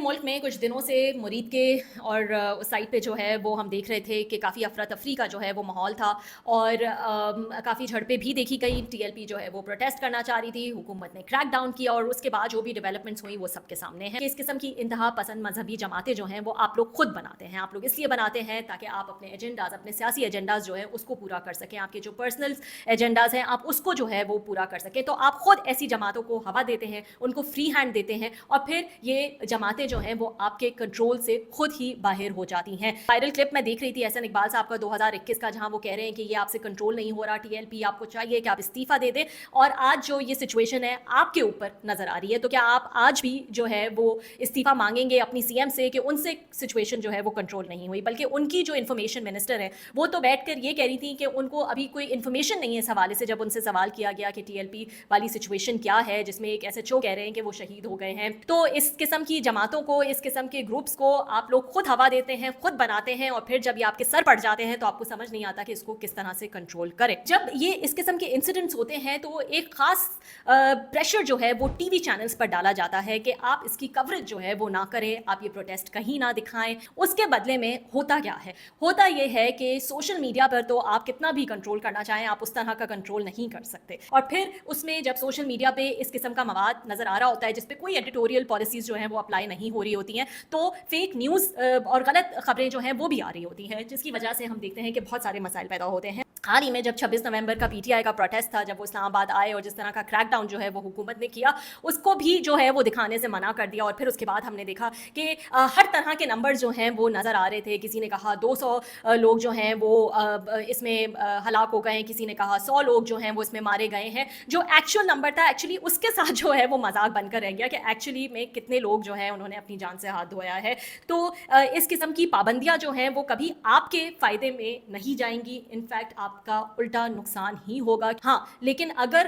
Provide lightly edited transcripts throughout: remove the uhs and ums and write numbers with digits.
ملک میں کچھ دنوں سے مرید کے اور اس سائٹ پہ جو ہے وہ ہم دیکھ رہے تھے کہ کافی افراتفری کا جو ہے وہ ماحول تھا اور کافی جھڑپیں بھی دیکھی گئی. ٹی ایل پی جو ہے وہ پروٹیسٹ کرنا چاہ رہی تھی, حکومت نے کریک ڈاؤن کیا اور اس کے بعد جو بھی ڈیولپمنٹس ہوئی وہ سب کے سامنے ہیں. اس قسم کی انتہا پسند مذہبی جماعتیں جو ہیں وہ آپ لوگ خود بناتے ہیں. آپ لوگ اس لیے بناتے ہیں تاکہ آپ اپنے ایجنڈاز, اپنے سیاسی ایجنڈاز جو ہیں اس کو پورا کر سکیں. آپ کے جو پرسنل ایجنڈاز ہیں آپ اس کو جو ہے وہ پورا کر سکیں. تو آپ خود ایسی جماعتوں کو ہوا دیتے ہیں, ان کو فری ہینڈ دیتے ہیں اور پھر یہ جماعتیں جو ہیں وہ آپ کے کنٹرول سے خود ہی باہر ہو جاتی ہیں. وائرل کلپ میں دیکھ رہی تھی احسن اقبال صاحب کا 2021 کا, جہاں وہ کہہ رہے ہیں کہ یہ آپ سے کنٹرول نہیں ہو رہا, ٹی ایل پی آپ کو چاہیے کہ آپ استعفیٰ دے دیں. اور آج جو یہ سچویشن ہے آپ کے اوپر نظر آ رہی ہے, تو کیا آپ آج بھی جو ہے وہ استعفیٰ مانگیں گے اپنی سی ایم سے کہ ان سے سچویشن جو ہے وہ کنٹرول نہیں ہوئی؟ بلکہ ان کی جو انفارمیشن منسٹر ہے وہ تو بیٹھ کر یہ کہہ رہی تھی کہ ان کو ابھی کوئی انفارمیشن نہیں ہے اس حوالے سے. جب ان سے سوال کیا گیا کہ ٹی ایل پی والی سچویشن کیا ہے جس میں ایک ایس ایچ او کہہ رہے ہیں کہ وہ شہید ہو گئے ہیں, تو اس قسم کی جماعتوں کو, اس قسم کے گروپس کو آپ لوگ خود ہوا دیتے ہیں, خود بناتے ہیں, اور پھر جب یہ آپ کے سر پڑ جاتے ہیں تو آپ کو سمجھ نہیں آتا کہ اس کو کس طرح سے کنٹرول کریں. جب یہ اس قسم کے انسیڈنٹس ہوتے ہیں تو ایک خاص پریشر جو ہے وہ ٹی وی چینلز پر ڈالا جاتا ہے کہ آپ اس کی کوریج جو ہے وہ نہ کریں, آپ یہ پروٹیسٹ کہیں نہ دکھائیں. اس کے بدلے میں ہوتا کیا ہے؟ ہوتا یہ ہے کہ سوشل میڈیا پر تو آپ کتنا بھی کنٹرول کرنا چاہیں آپ اس طرح کا کنٹرول نہیں کر سکتے. اور پھر اس میں جب سوشل میڈیا پہ اس قسم کا مواد نظر آ رہا ہوتا ہے جس پہ کوئی ایڈیٹوریل پالیسیز جو ہیں وہ اپلائی نہیں ہو رہی ہوتی ہیں, تو فیک نیوز اور غلط خبریں جو ہیں وہ بھی آ رہی ہوتی ہیں, جس کی وجہ سے ہم دیکھتے ہیں کہ بہت سارے مسائل پیدا ہوتے ہیں. حال ہی میں جب 26 نومبر کا پی ٹی آئی کا پروٹیسٹ تھا, جب وہ اسلام آباد آئے اور جس طرح کا کریک ڈاؤن جو ہے وہ حکومت نے کیا, اس کو بھی جو ہے وہ دکھانے سے منع کر دیا. اور پھر اس کے بعد ہم نے دیکھا کہ ہر طرح کے نمبر جو ہیں وہ نظر آ رہے تھے. کسی نے کہا 200 لوگ جو ہیں وہ اس میں ہلاک ہو گئے ہیں, کسی نے کہا 100 لوگ جو ہیں وہ اس میں مارے گئے ہیں. جو ایکچوئل نمبر تھا ایکچولی اس کے ساتھ جو ہے وہ مذاق بن کر رہ گیا کہ ایکچولی میں کتنے لوگ جو ہیں انہوں نے اپنی جان سے ہاتھ دھویا ہے. تو اس قسم کی پابندیاں جو ہیں وہ کبھی آپ کے فائدے میں نہیں جائیں گی, انفیکٹ آپ کا الٹا نقصان ہی ہوگا. ہاں, لیکن اگر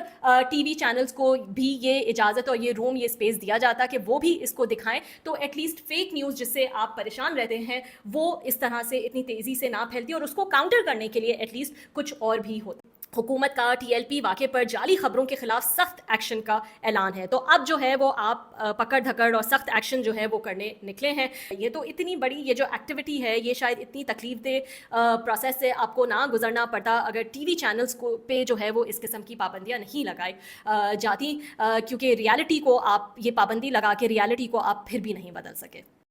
ٹی وی چینلز کو بھی یہ اجازت اور یہ روم, یہ اسپیس دیا جاتا کہ وہ بھی اس کو دکھائیں, تو ایٹ لیسٹ فیک نیوز جس سے آپ پریشان رہتے ہیں وہ اس طرح سے اتنی تیزی سے نہ پھیلتی, اور اس کو کاؤنٹر کرنے کے لیے ایٹ لیسٹ کچھ اور بھی ہوتا. حکومت کا ٹی ایل پی واقعے پر جعلی خبروں کے خلاف سخت ایکشن کا اعلان ہے, تو اب جو ہے وہ آپ پکڑ دھکڑ اور سخت ایکشن جو ہے وہ کرنے نکلے ہیں. یہ تو اتنی بڑی یہ جو ایکٹیویٹی ہے یہ شاید اتنی تکلیف دہ پروسیس سے آپ کو نہ گزرنا پڑتا اگر ٹی وی چینلز کو پہ جو ہے وہ اس قسم کی پابندیاں نہیں لگائی جاتی, کیونکہ ریالٹی کو آپ یہ پابندی لگا کے ریالٹی کو آپ پھر بھی نہیں بدل سکے.